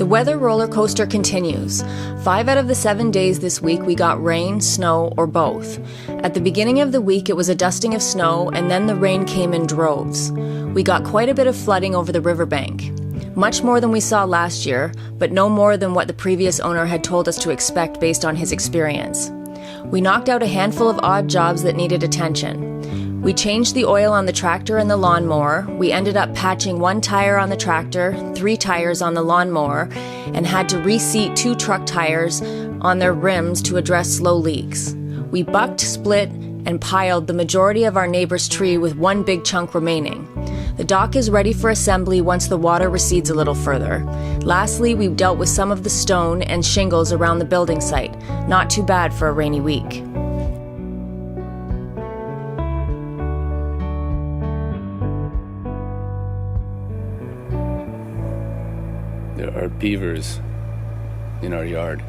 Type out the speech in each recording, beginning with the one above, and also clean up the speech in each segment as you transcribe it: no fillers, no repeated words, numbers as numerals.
The weather roller coaster continues. 5 out of the 7 days this week we got rain, snow, or both. At the beginning of the week it was a dusting of snow, and then the rain came in droves. We got quite a bit of flooding over the riverbank. Much more than we saw last year, but no more than what the previous owner had told us to expect based on his experience. We knocked out a handful of odd jobs that needed attention. We changed the oil on the tractor and the lawnmower. We ended up patching 1 tire on the tractor, 3 tires on the lawnmower, and had to reseat 2 truck tires on their rims to address slow leaks. We bucked, split, and piled the majority of our neighbor's tree with 1 big chunk remaining. The dock is ready for assembly once the water recedes a little further. Lastly, we dealt with some of the stone and shingles around the building site. Not too bad for a rainy week. There are beavers in our yard.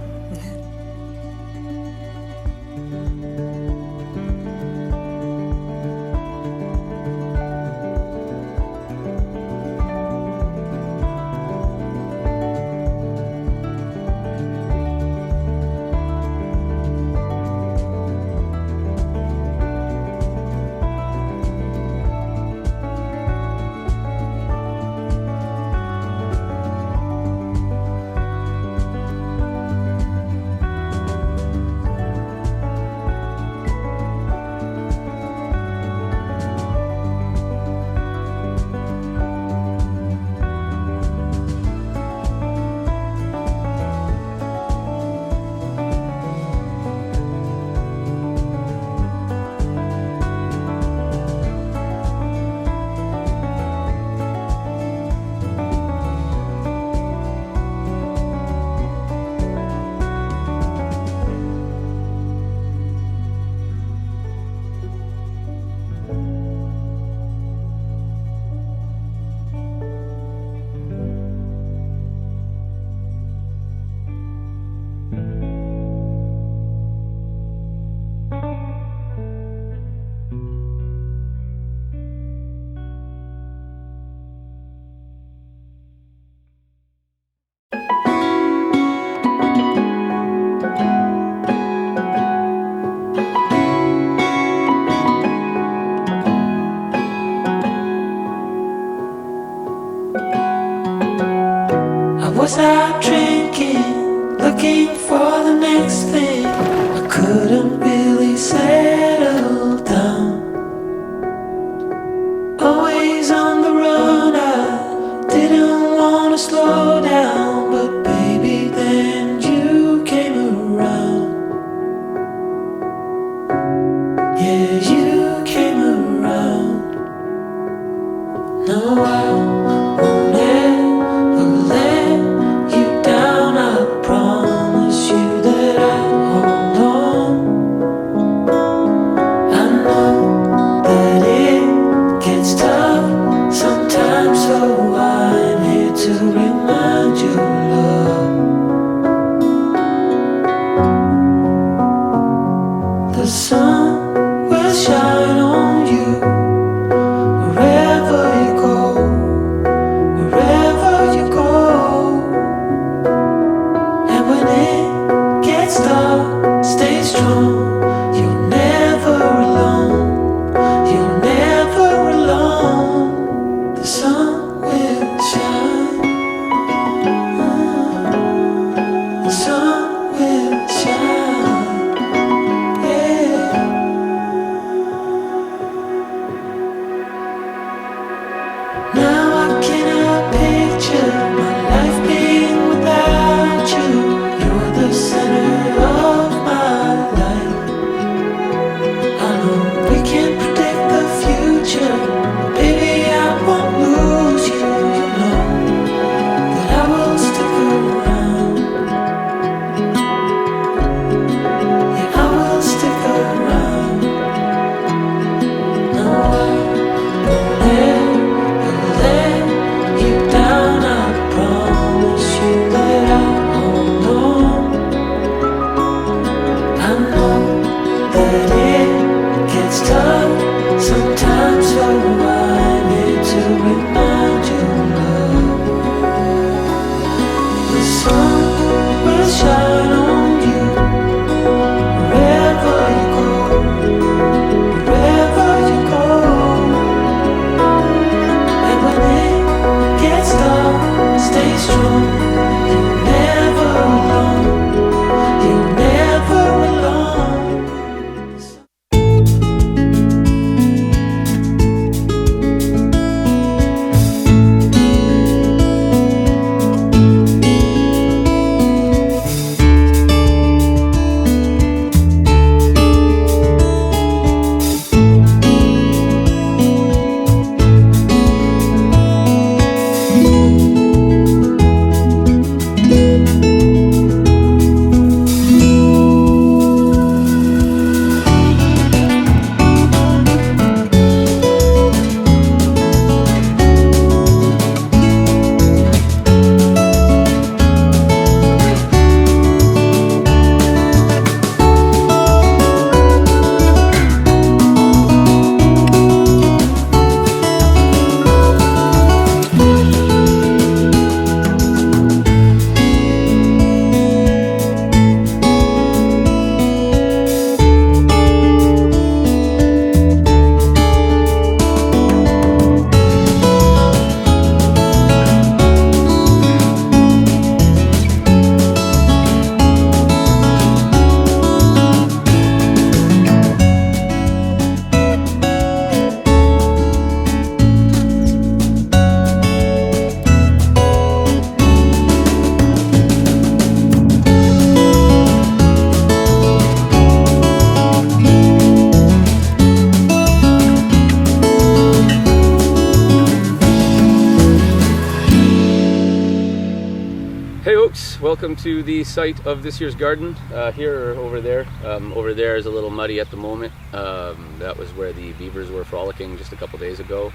Was out drinking, looking for the next thing. I couldn't really settle down. Always on the run, I didn't want to slow down. But baby, then you came around. Yeah, you came around. No, I won't never let you down. I promise you that I'll hold on. I know that it gets tough sometimes, so I'm here to remind you, love. The sun will shine on you wherever you go. welcome to the site of this year's garden, here or over there. Over there is a little muddy at the moment. That was where the beavers were frolicking just a couple days ago.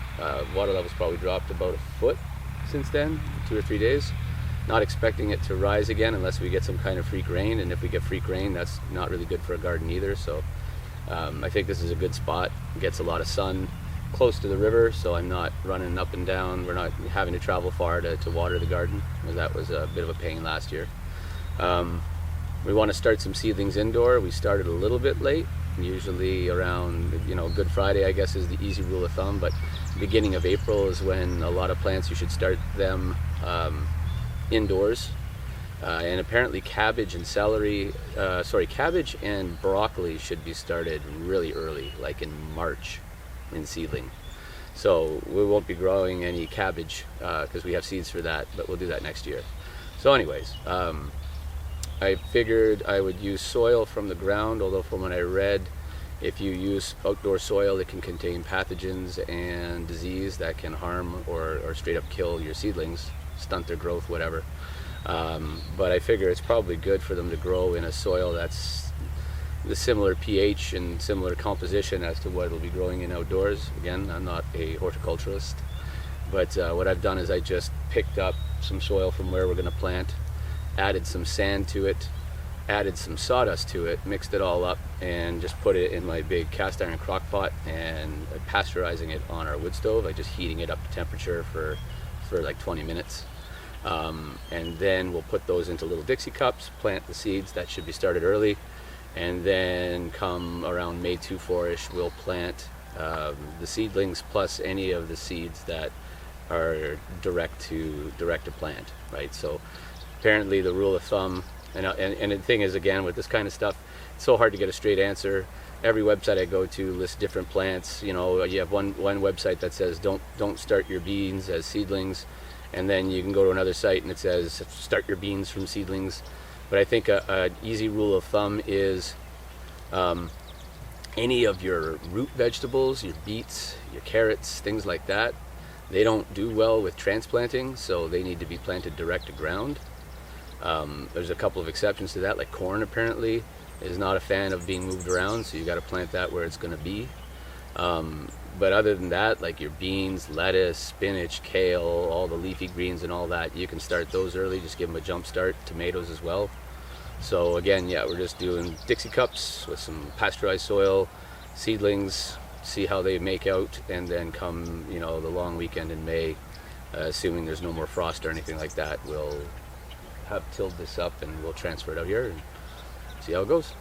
Water levels probably dropped about a foot since then, 2 or 3 days. Not expecting it to rise again unless we get some kind of freak rain, and if we get freak rain, that's not really good for a garden either. So I think this is a good spot. It gets a lot of sun, close to the river, so I'm not running up and down. We're not having to travel far to water the garden, because that was a bit of a pain last year. We want to start some seedlings indoor. We started a little bit late, usually around, Good Friday, I guess, is the easy rule of thumb, but beginning of April is when a lot of plants, you should start them indoors. And apparently cabbage and cabbage and broccoli should be started really early, like in March, in seedling. So we won't be growing any cabbage because we have seeds for that, but we'll do that next year. So anyways, I figured I would use soil from the ground, although from what I read, if you use outdoor soil, it can contain pathogens and disease that can harm or straight up kill your seedlings, stunt their growth, whatever. But I figure it's probably good for them to grow in a soil that's the similar pH and similar composition as to what it'll be growing in outdoors. Again, I'm not a horticulturalist, but what I've done is I just picked up some soil from where we're going to plant, added some sand to it, added some sawdust to it, mixed it all up, and just put it in my big cast iron crock pot and pasteurizing it on our wood stove. I just heating it up to temperature for like 20 minutes. And then we'll put those into little Dixie cups, plant the seeds. That should be started early. And then come around May 2-4-ish, we'll plant the seedlings plus any of the seeds that are direct to plant, right? So apparently the rule of thumb, and the thing is, again, with this kind of stuff, it's so hard to get a straight answer. Every website I go to lists different plants. You have one website that says don't start your beans as seedlings, and then you can go to another site and it says start your beans from seedlings. But I think an easy rule of thumb is any of your root vegetables, your beets, your carrots, things like that, they don't do well with transplanting, so they need to be planted direct to ground. There's a couple of exceptions to that, like corn apparently is not a fan of being moved around, so you got to plant that where it's going to be. But other than that, like your beans, lettuce, spinach, kale, all the leafy greens and all that, you can start those early, just give them a jump start. Tomatoes as well. So again, yeah, we're just doing Dixie cups with some pasteurized soil, seedlings, see how they make out, and then come, the long weekend in May, assuming there's no more frost or anything like that, we'll have tilled this up and we'll transfer it out here and see how it goes.